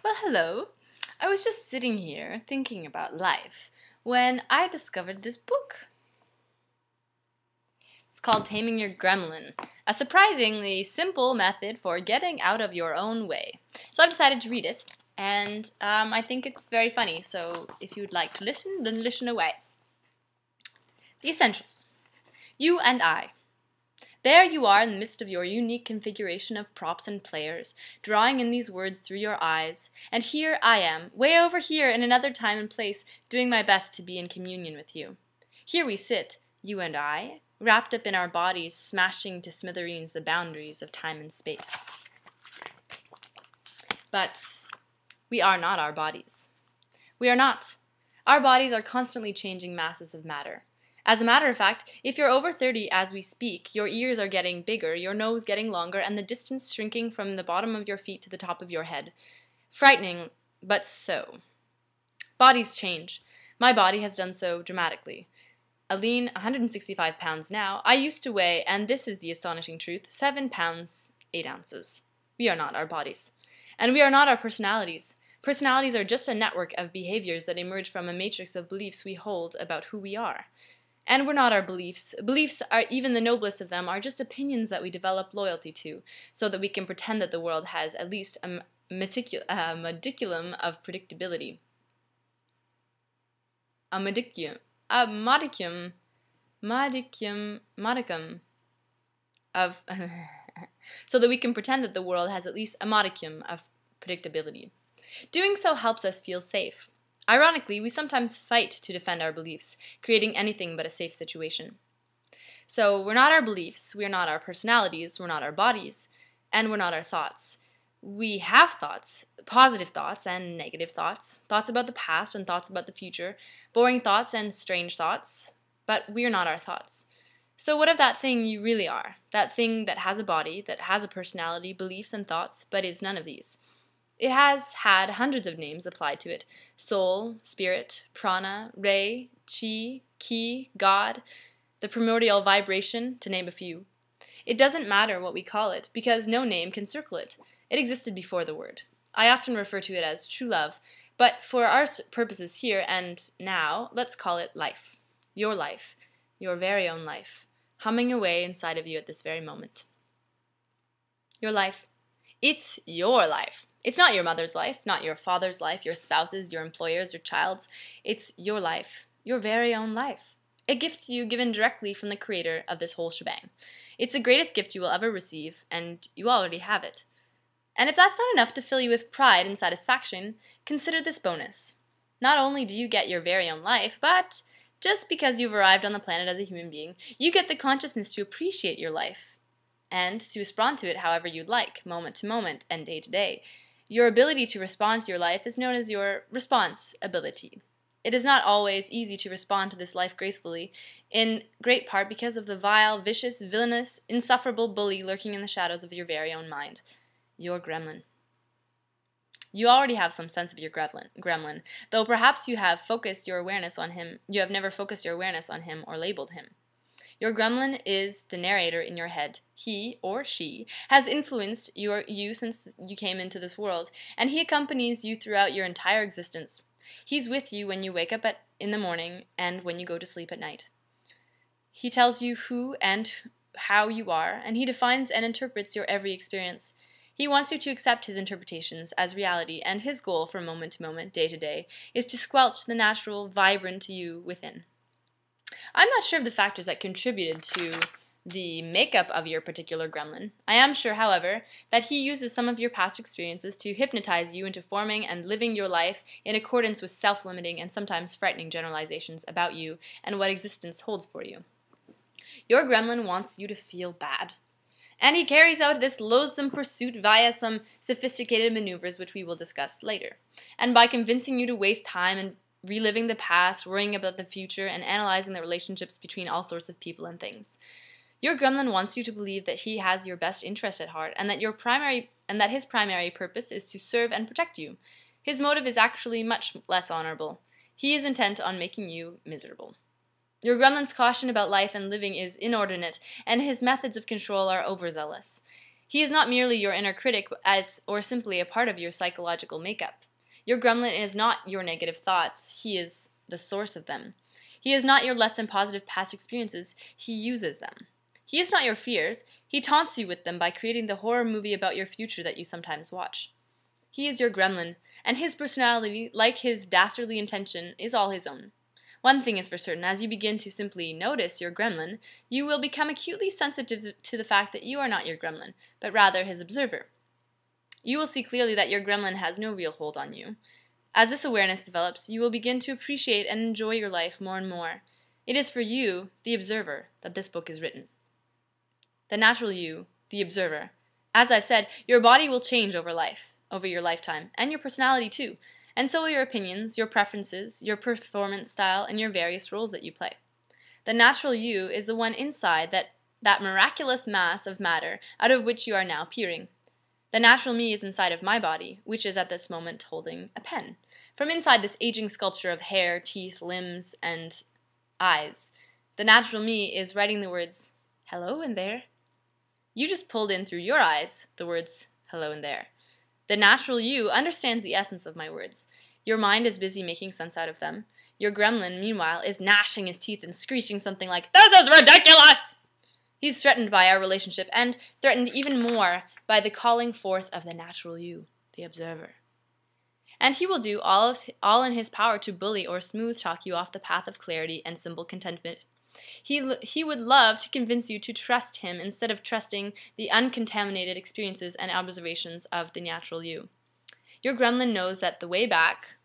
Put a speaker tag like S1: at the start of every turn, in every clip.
S1: Well, hello. I was just sitting here thinking about life when I discovered this book. It's called Taming Your Gremlin, a surprisingly simple method for getting out of your own way. So I've decided to read it, and I think it's very funny, so if you'd like to listen, then listen away. The essentials. You and I. There you are in the midst of your unique configuration of props and players, drawing in these words through your eyes, and here I am, way over here in another time and place, doing my best to be in communion with you. Here we sit, you and I, wrapped up in our bodies, smashing to smithereens the boundaries of time and space. But we are not our bodies. We are not. Our bodies are constantly changing masses of matter. As a matter of fact, if you're over 30 as we speak, your ears are getting bigger, your nose getting longer, and the distance shrinking from the bottom of your feet to the top of your head. Frightening, but so. Bodies change. My body has done so dramatically. A lean 165 pounds now, I used to weigh, and this is the astonishing truth, 7 pounds 8 ounces. We are not our bodies. And we are not our personalities. Personalities are just a network of behaviors that emerge from a matrix of beliefs we hold about who we are. And we're not our beliefs. Beliefs, are even the noblest of them, are just opinions that we develop loyalty to, so that we can pretend that the world has at least a modicum of predictability. A modicum of so that we can pretend that the world has at least a modicum of predictability. Doing so helps us feel safe. Ironically, we sometimes fight to defend our beliefs, creating anything but a safe situation. So we're not our beliefs, we're not our personalities, we're not our bodies, and we're not our thoughts. We have thoughts, positive thoughts and negative thoughts, thoughts about the past and thoughts about the future, boring thoughts and strange thoughts, but we're not our thoughts. So what of that thing you really are? That thing that has a body, that has a personality, beliefs, and thoughts, but is none of these. It has had hundreds of names applied to it: soul, spirit, prana, ray, chi, ki, God, the primordial vibration, to name a few. It doesn't matter what we call it, because no name can circle it. It existed before the word. I often refer to it as true love, but for our purposes here and now, let's call it life. Your very own life, humming away inside of you at this very moment. Your life. It's your life. It's not your mother's life, not your father's life, your spouse's, your employer's, your child's. It's your life, your very own life. A gift to you given directly from the creator of this whole shebang. It's the greatest gift you will ever receive, and you already have it. And if that's not enough to fill you with pride and satisfaction, consider this bonus. Not only do you get your very own life, but just because you've arrived on the planet as a human being, you get the consciousness to appreciate your life and to respond to it however you'd like, moment to moment and day to day. Your ability to respond to your life is known as your response ability. It is not always easy to respond to this life gracefully, in great part because of the vile, vicious, villainous, insufferable bully lurking in the shadows of your very own mind. Your gremlin. You already have some sense of your gremlin, though perhaps you have focused your awareness on him. You have never focused your awareness on him or labeled him. Your gremlin is the narrator in your head. He, or she, has influenced you since you came into this world, and he accompanies you throughout your entire existence. He's with you when you wake up in the morning and when you go to sleep at night. He tells you who and how you are, and he defines and interprets your every experience. He wants you to accept his interpretations as reality, and his goal from moment to moment, day to day, is to squelch the natural, vibrant you within. I'm not sure of the factors that contributed to the makeup of your particular gremlin. I am sure, however, that he uses some of your past experiences to hypnotize you into forming and living your life in accordance with self-limiting and sometimes frightening generalizations about you and what existence holds for you. Your gremlin wants you to feel bad. And he carries out this loathsome pursuit via some sophisticated maneuvers which we will discuss later. And by convincing you to waste time and reliving the past, worrying about the future, and analyzing the relationships between all sorts of people and things. Your gremlin wants you to believe that he has your best interest at heart, and that his primary purpose is to serve and protect you. His motive is actually much less honorable. He is intent on making you miserable. Your gremlin's caution about life and living is inordinate, and his methods of control are overzealous. He is not merely your inner critic or simply a part of your psychological makeup. Your gremlin is not your negative thoughts. He is the source of them. He is not your less than positive past experiences. He uses them. He is not your fears. He taunts you with them by creating the horror movie about your future that you sometimes watch. He is your gremlin, and his personality, like his dastardly intention, is all his own. One thing is for certain, as you begin to simply notice your gremlin, you will become acutely sensitive to the fact that you are not your gremlin, but rather his observer. You will see clearly that your gremlin has no real hold on you. As this awareness develops, you will begin to appreciate and enjoy your life more and more. It is for you, the observer, that this book is written. The natural you, the observer. As I've said, your body will change over your lifetime, and your personality too, and so will your opinions, your preferences, your performance style, and your various roles that you play. The natural you is the one inside that miraculous mass of matter out of which you are now peering. The natural me is inside of my body, which is at this moment holding a pen. From inside this aging sculpture of hair, teeth, limbs, and eyes, the natural me is writing the words, "Hello in there." You just pulled in through your eyes the words, "Hello in there." The natural you understands the essence of my words. Your mind is busy making sense out of them. Your gremlin, meanwhile, is gnashing his teeth and screeching something like, "This is ridiculous!" He's threatened by our relationship, and threatened even more by the calling forth of the natural you, the observer. And he will do all in his power to bully or smooth talk you off the path of clarity and simple contentment. He would love to convince you to trust him instead of trusting the uncontaminated experiences and observations of the natural you. Your gremlin knows that way back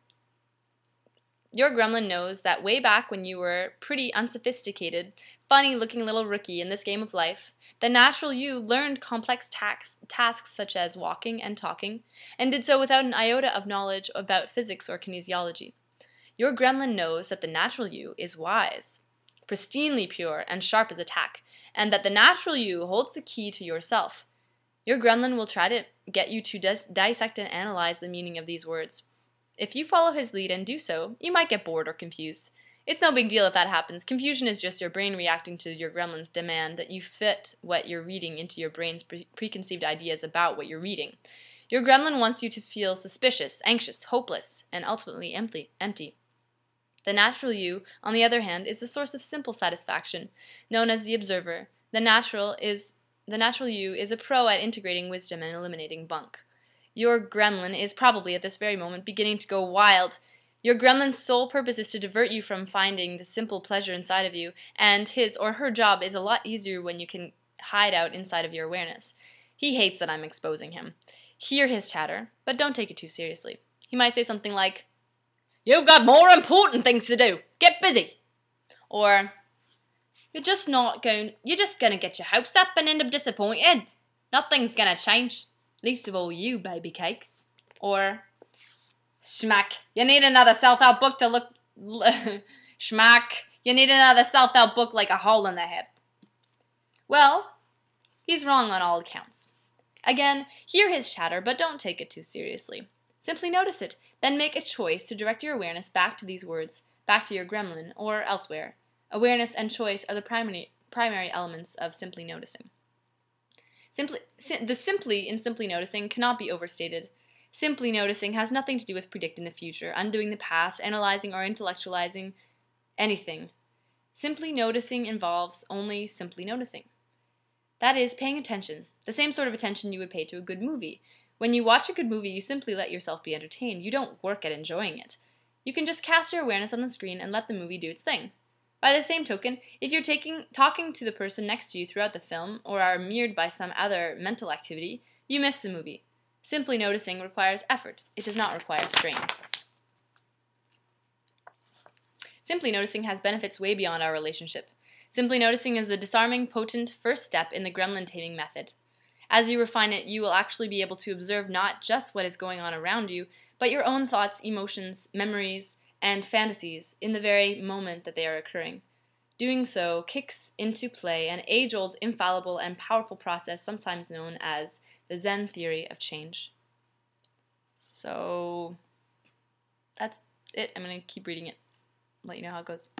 S1: when you were pretty unsophisticated, funny-looking little rookie in this game of life, the natural you learned complex tasks such as walking and talking, and did so without an iota of knowledge about physics or kinesiology. Your gremlin knows that the natural you is wise, pristinely pure and sharp as a tack, and that the natural you holds the key to yourself. Your gremlin will try to get you to dissect and analyze the meaning of these words. If you follow his lead and do so, you might get bored or confused. It's no big deal if that happens. Confusion is just your brain reacting to your gremlin's demand that you fit what you're reading into your brain's preconceived ideas about what you're reading. Your gremlin wants you to feel suspicious, anxious, hopeless, and ultimately empty. The natural you, on the other hand, is the source of simple satisfaction, known as the observer. The natural you is a pro at integrating wisdom and eliminating bunk. Your gremlin is probably at this very moment beginning to go wild. Your gremlin's sole purpose is to divert you from finding the simple pleasure inside of you, and his or her job is a lot easier when you can hide out inside of your awareness. He hates that I'm exposing him. Hear his chatter, but don't take it too seriously. He might say something like, "You've got more important things to do. Get busy." Or, You're just gonna get your hopes up and end up disappointed. Nothing's gonna change. Least of all you, baby cakes." Or, "Schmack, you need another self-help book to look... Schmack, you need another self-help book like a hole in the head." Well, he's wrong on all accounts. Again, hear his chatter, but don't take it too seriously. Simply notice it, then make a choice to direct your awareness back to these words, back to your gremlin, or elsewhere. Awareness and choice are the primary elements of simply noticing. The simply in simply noticing cannot be overstated. Simply noticing has nothing to do with predicting the future, undoing the past, analyzing or intellectualizing anything. Simply noticing involves only simply noticing. That is, paying attention, the same sort of attention you would pay to a good movie. When you watch a good movie, you simply let yourself be entertained. You don't work at enjoying it. You can just cast your awareness on the screen and let the movie do its thing. By the same token, if you're talking to the person next to you throughout the film, or are mirrored by some other mental activity, you miss the movie. Simply noticing requires effort. It does not require strain. Simply noticing has benefits way beyond our relationship. Simply noticing is the disarming, potent first step in the gremlin taming method. As you refine it, you will actually be able to observe not just what is going on around you, but your own thoughts, emotions, memories, and fantasies in the very moment that they are occurring. Doing so kicks into play an age-old, infallible, and powerful process sometimes known as the Zen theory of change. So that's it. I'm going to keep reading it. Let you know how it goes.